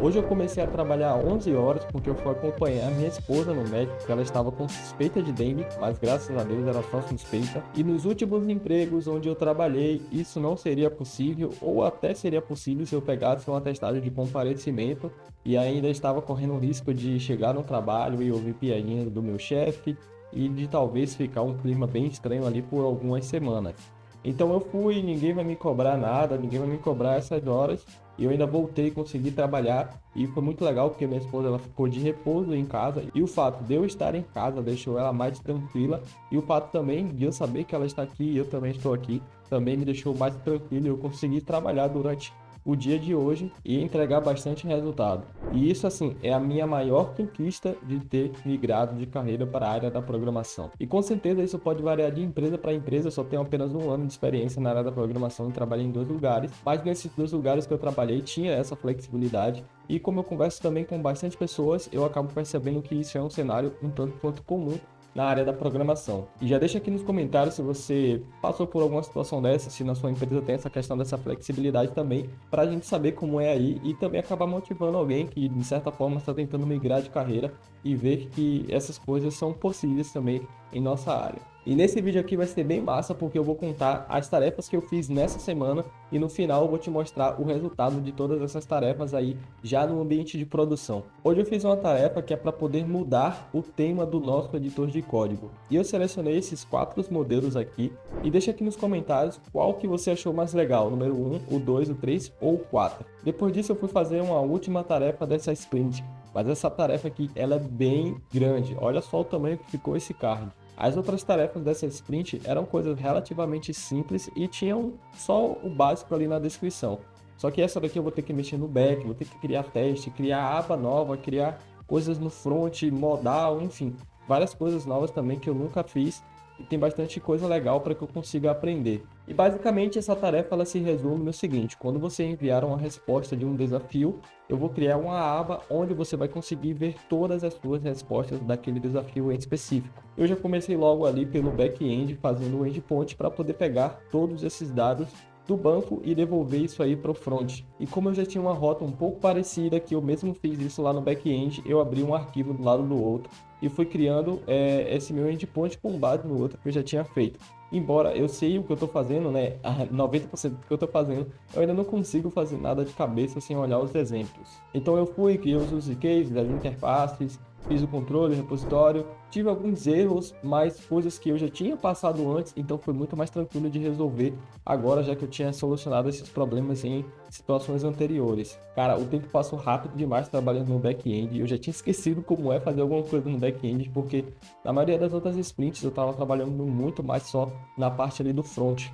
Hoje eu comecei a trabalhar às 11 horas porque eu fui acompanhar minha esposa no médico, porque ela estava com suspeita de dengue, mas graças a Deus era só suspeita. E nos últimos empregos onde eu trabalhei, isso não seria possível, ou até seria possível se eu pegasse um atestado de comparecimento e ainda estava correndo o risco de chegar no trabalho e ouvir piadinhas do meu chefe e de talvez ficar um clima bem estranho ali por algumas semanas. Então eu fui, ninguém vai me cobrar nada, ninguém vai me cobrar essas horas. E eu ainda voltei e consegui trabalhar. E foi muito legal porque minha esposa ela ficou de repouso em casa. E o fato de eu estar em casa deixou ela mais tranquila. E o fato também de eu saber que ela está aqui e eu também estou aqui, também me deixou mais tranquilo. E eu consegui trabalhar durante o dia de hoje e entregar bastante resultado. E isso, assim, é a minha maior conquista de ter migrado de carreira para a área da programação. E com certeza isso pode variar de empresa para empresa, eu só tenho apenas um ano de experiência na área da programação e trabalhei em 2 lugares, mas nesses 2 lugares que eu trabalhei tinha essa flexibilidade. E como eu converso também com bastante pessoas, eu acabo percebendo que isso é um cenário um tanto quanto comum na área da programação. E já deixa aqui nos comentários se você passou por alguma situação dessa, se na sua empresa tem essa questão dessa flexibilidade também, para a gente saber como é aí e também acabar motivando alguém que, de certa forma, está tentando migrar de carreira e ver que essas coisas são possíveis também em nossa área. E nesse vídeo aqui vai ser bem massa porque eu vou contar as tarefas que eu fiz nessa semana e no final eu vou te mostrar o resultado de todas essas tarefas aí já no ambiente de produção. Hoje eu fiz uma tarefa que é para poder mudar o tema do nosso editor de código. E eu selecionei esses 4 modelos aqui e deixa aqui nos comentários qual que você achou mais legal, o número 1, o 2, o 3 ou o 4. Depois disso eu fui fazer uma última tarefa dessa sprint, mas essa tarefa aqui ela é bem grande, olha só o tamanho que ficou esse card. As outras tarefas dessa sprint eram coisas relativamente simples e tinham só o básico ali na descrição. Só que essa daqui eu vou ter que mexer no back, vou ter que criar teste, criar aba nova, criar coisas no front, modal, enfim, várias coisas novas também que eu nunca fiz e tem bastante coisa legal para que eu consiga aprender. E basicamente essa tarefa ela se resume no seguinte: quando você enviar uma resposta de um desafio, eu vou criar uma aba onde você vai conseguir ver todas as suas respostas daquele desafio em específico. Eu já comecei logo ali pelo back-end fazendo o endpoint para poder pegar todos esses dados do banco e devolver isso aí para o front. E como eu já tinha uma rota um pouco parecida, que eu mesmo fiz isso lá no back-end, eu abri um arquivo do lado do outro e fui criando esse meu endpoint com base no outro que eu já tinha feito. Embora eu sei o que eu estou fazendo, né, 90% do que eu estou fazendo, eu ainda não consigo fazer nada de cabeça sem olhar os exemplos. Então eu fui, criei os use cases, as interfaces, fiz o controle, o repositório, tive alguns erros, mas coisas que eu já tinha passado antes, então foi muito mais tranquilo de resolver agora, já que eu tinha solucionado esses problemas em situações anteriores. Cara, o tempo passou rápido demais trabalhando no back-end e eu já tinha esquecido como é fazer alguma coisa no back-end, porque na maioria das outras sprints eu estava trabalhando muito mais só na parte ali do front.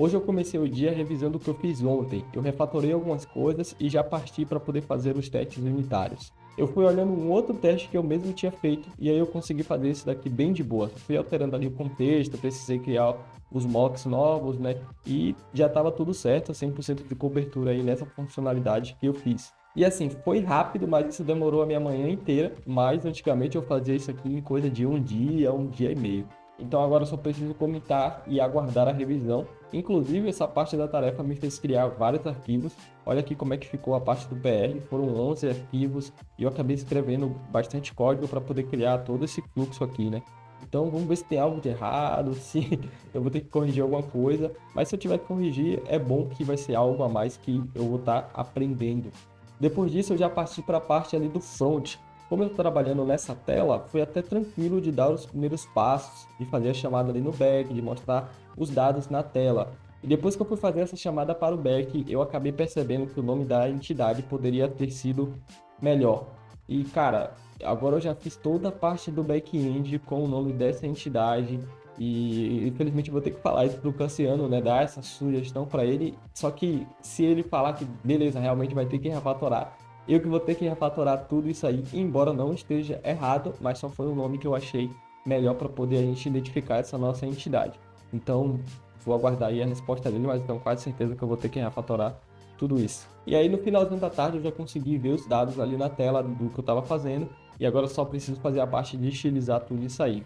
Hoje eu comecei o dia revisando o que eu fiz ontem. Eu refatorei algumas coisas e já parti para poder fazer os testes unitários. Eu fui olhando um outro teste que eu mesmo tinha feito e aí eu consegui fazer esse daqui bem de boa. Fui alterando ali o contexto, precisei criar os mocks novos, né? E já estava tudo certo, 100% de cobertura aí nessa funcionalidade que eu fiz. E assim, foi rápido, mas isso demorou a minha manhã inteira. Mas antigamente eu fazia isso aqui em coisa de um dia e meio. Então agora eu só preciso comentar e aguardar a revisão. Inclusive essa parte da tarefa me fez criar vários arquivos. Olha aqui como é que ficou a parte do PR, foram 11 arquivos e eu acabei escrevendo bastante código para poder criar todo esse fluxo aqui, né? Então vamos ver se tem algo de errado, se eu vou ter que corrigir alguma coisa. Mas se eu tiver que corrigir, é bom que vai ser algo a mais que eu vou estar aprendendo. Depois disso eu já parti para a parte ali do front. Como eu estou trabalhando nessa tela, foi até tranquilo de dar os primeiros passos, de fazer a chamada ali no back, de mostrar os dados na tela. E depois que eu fui fazer essa chamada para o back, eu acabei percebendo que o nome da entidade poderia ter sido melhor. E cara, agora eu já fiz toda a parte do back-end com o nome dessa entidade. E infelizmente eu vou ter que falar isso pro Cassiano, né? Dar essa sugestão para ele. Só que se ele falar que beleza, realmente vai ter que refatorar, eu que vou ter que refatorar tudo isso aí, embora não esteja errado, mas só foi o nome que eu achei melhor para poder a gente identificar essa nossa entidade. Então, vou aguardar aí a resposta dele, mas tenho quase certeza que eu vou ter que refatorar tudo isso. E aí no finalzinho da tarde eu já consegui ver os dados ali na tela do que eu estava fazendo, e agora eu só preciso fazer a parte de estilizar tudo isso aí.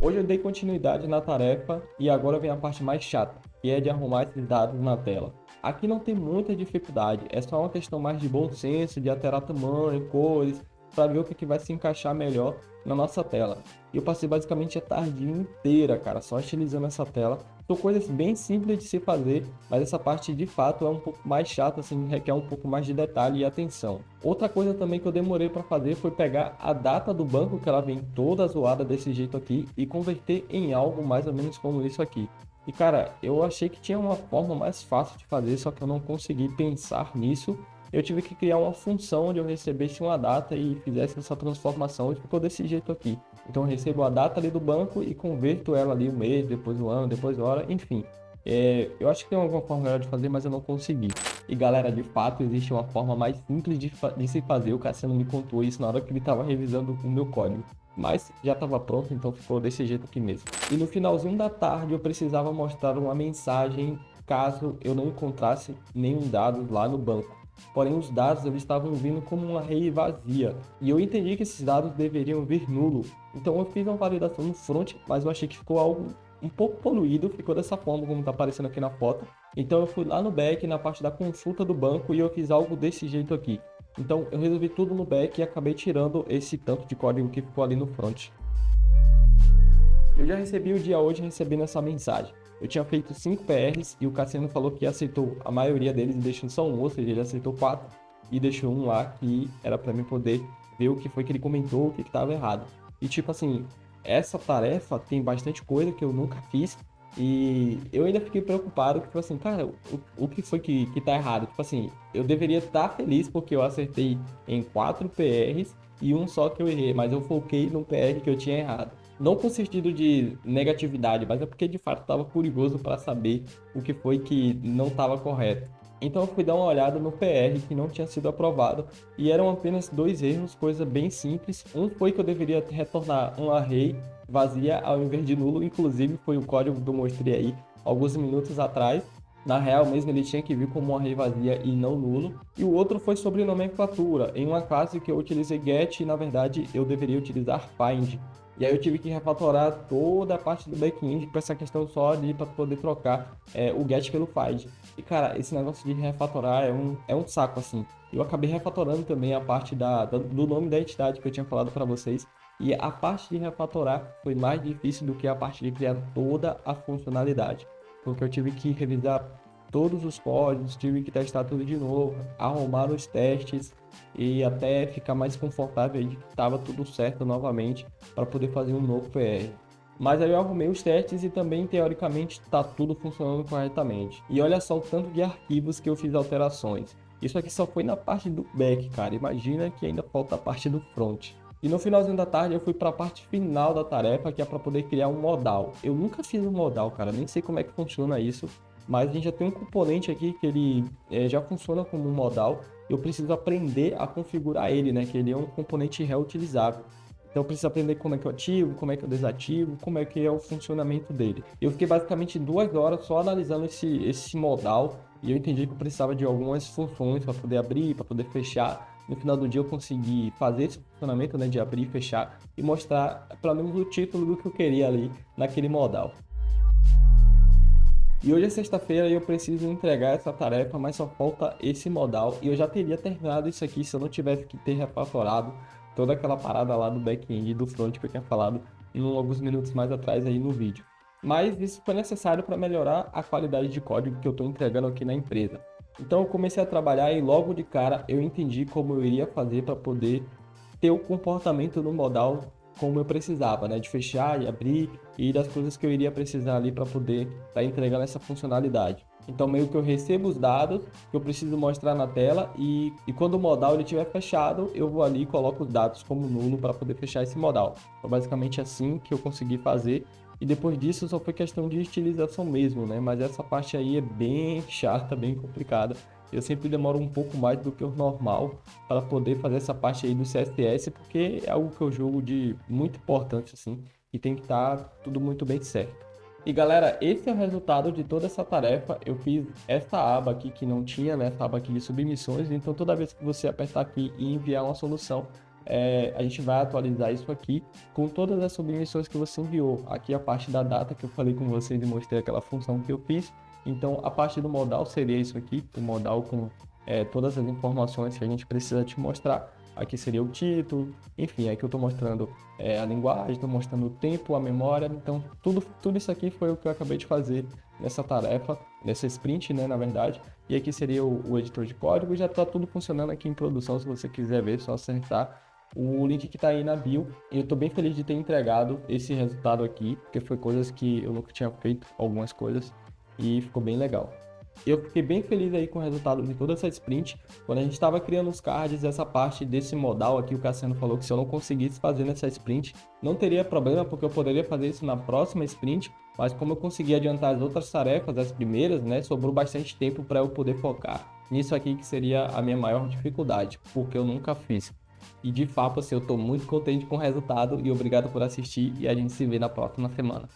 Hoje eu dei continuidade na tarefa e agora vem a parte mais chata, que é de arrumar esses dados na tela. Aqui não tem muita dificuldade, é só uma questão mais de bom senso, de alterar tamanho, cores, para ver o que vai se encaixar melhor na nossa tela. E eu passei basicamente a tarde inteira, cara, só estilizando essa tela. São coisas bem simples de se fazer, mas essa parte de fato é um pouco mais chata, assim, requer um pouco mais de detalhe e atenção. Outra coisa também que eu demorei para fazer foi pegar a data do banco, que ela vem toda zoada desse jeito aqui, e converter em algo mais ou menos como isso aqui. E cara, eu achei que tinha uma forma mais fácil de fazer, só que eu não consegui pensar nisso. Eu tive que criar uma função onde eu recebesse uma data e fizesse essa transformação, e ficou desse jeito aqui. Então eu recebo a data ali do banco e converto ela ali o mês, depois o ano, depois a hora, enfim. Eu acho que tem alguma forma melhor de fazer, mas eu não consegui. E galera, de fato, existe uma forma mais simples de se fazer. O Cassiano me contou isso na hora que ele estava revisando o meu código. Mas já estava pronto, então ficou desse jeito aqui mesmo. E no finalzinho da tarde eu precisava mostrar uma mensagem caso eu não encontrasse nenhum dado lá no banco. Porém, os dados eles estavam vindo como uma array vazia. E eu entendi que esses dados deveriam vir nulo. Então eu fiz uma validação no front, mas eu achei que ficou algo um pouco poluído, ficou dessa forma como está aparecendo aqui na foto. Então eu fui lá no back, na parte da consulta do banco, e eu fiz algo desse jeito aqui. Então eu resolvi tudo no back e acabei tirando esse tanto de código que ficou ali no front. Eu já recebi o dia hoje recebendo essa mensagem. Eu tinha feito 5 PRs e o Cassiano falou que aceitou a maioria deles e deixou só um, ou seja, ele aceitou 4 e deixou um lá que era para mim poder ver o que foi que ele comentou, o que estava errado. E tipo assim, essa tarefa tem bastante coisa que eu nunca fiz e eu ainda fiquei preocupado, tipo assim, cara, o que foi que tá errado? Tipo assim, eu deveria estar feliz porque eu acertei em 4 PRs e um só que eu errei, mas eu foquei no PR que eu tinha errado. Não com sentido de negatividade, mas é porque de fato estava curioso para saber o que foi que não estava correto. Então eu fui dar uma olhada no PR que não tinha sido aprovado e eram apenas 2 erros, coisa bem simples. Um foi que eu deveria retornar um array vazia ao invés de nulo, inclusive foi o código que eu mostrei aí alguns minutos atrás. Na real mesmo ele tinha que vir como um array vazia e não nulo. E o outro foi sobre nomenclatura, em uma classe que eu utilizei get e na verdade eu deveria utilizar find. E aí eu tive que refatorar toda a parte do back-end para essa questão só de para poder trocar o get pelo find. E cara, esse negócio de refatorar é um saco assim. Eu acabei refatorando também a parte do nome da entidade que eu tinha falado para vocês. E a parte de refatorar foi mais difícil do que a parte de criar toda a funcionalidade. Porque eu tive que revisar todos os códigos, tive que testar tudo de novo, arrumar os testes e até ficar mais confortável aí que estava tudo certo novamente para poder fazer um novo PR. Mas aí eu arrumei os testes e também teoricamente está tudo funcionando corretamente. E olha só o tanto de arquivos que eu fiz alterações. Isso aqui só foi na parte do back, cara. Imagina que ainda falta a parte do front. E no finalzinho da tarde eu fui para a parte final da tarefa, que é para poder criar um modal. Eu nunca fiz um modal, cara, nem sei como é que funciona isso, mas a gente já tem um componente aqui que ele já funciona como um modal. Eu preciso aprender a configurar ele, né? Que ele é um componente reutilizável. Então eu preciso aprender como é que eu ativo, como é que eu desativo, como é que é o funcionamento dele. Eu fiquei basicamente 2 horas só analisando esse modal e eu entendi que eu precisava de algumas funções para poder abrir, para poder fechar. No final do dia eu consegui fazer esse funcionamento, né, de abrir e fechar e mostrar pelo menos o título do que eu queria ali naquele modal. E hoje é sexta-feira e eu preciso entregar essa tarefa, mas só falta esse modal. E eu já teria terminado isso aqui se eu não tivesse que ter refatorado toda aquela parada lá do back-end e do front que eu tinha falado em alguns minutos mais atrás aí no vídeo. Mas isso foi necessário para melhorar a qualidade de código que eu estou entregando aqui na empresa. Então eu comecei a trabalhar e logo de cara eu entendi como eu iria fazer para poder ter o comportamento no modal como eu precisava, né? De fechar e abrir e das coisas que eu iria precisar ali para poder estar entregando essa funcionalidade. Então meio que eu recebo os dados que eu preciso mostrar na tela e quando o modal ele estiver fechado, eu vou ali e coloco os dados como nulo para poder fechar esse modal. Então basicamente assim que eu consegui fazer. E depois disso só foi questão de estilização mesmo, né? Mas essa parte aí é bem chata, bem complicada. Eu sempre demoro um pouco mais do que o normal para poder fazer essa parte aí do CSS, porque é algo que eu jogo de muito importante, assim, e tem que estar tudo muito bem certo. E galera, esse é o resultado de toda essa tarefa. Eu fiz essa aba aqui que não tinha, né? Essa aba aqui de submissões. Então toda vez que você apertar aqui e enviar uma solução, a gente vai atualizar isso aqui com todas as submissões que você enviou. Aqui a parte da data que eu falei com vocês e mostrei aquela função que eu fiz. Então, a parte do modal seria isso aqui, o modal com todas as informações que a gente precisa te mostrar. Aqui seria o título, enfim, aqui eu estou mostrando a linguagem, estou mostrando o tempo, a memória. Então, tudo isso aqui foi o que eu acabei de fazer nessa tarefa, nessa sprint, né, na verdade. E aqui seria o editor de código, já está tudo funcionando aqui em produção, se você quiser ver, é só acertar o link que está aí na bio. E eu estou bem feliz de ter entregado esse resultado aqui, porque foi coisas que eu nunca tinha feito, algumas coisas, e ficou bem legal. Eu fiquei bem feliz aí com o resultado de toda essa sprint. Quando a gente estava criando os cards, essa parte desse modal aqui, o Cassiano falou que se eu não conseguisse fazer nessa sprint, não teria problema, porque eu poderia fazer isso na próxima sprint, mas como eu consegui adiantar as outras tarefas, as primeiras, né, sobrou bastante tempo para eu poder focar nisso aqui, que seria a minha maior dificuldade, porque eu nunca fiz. E de fato, assim, eu estou muito contente com o resultado e obrigado por assistir, e a gente se vê na próxima semana.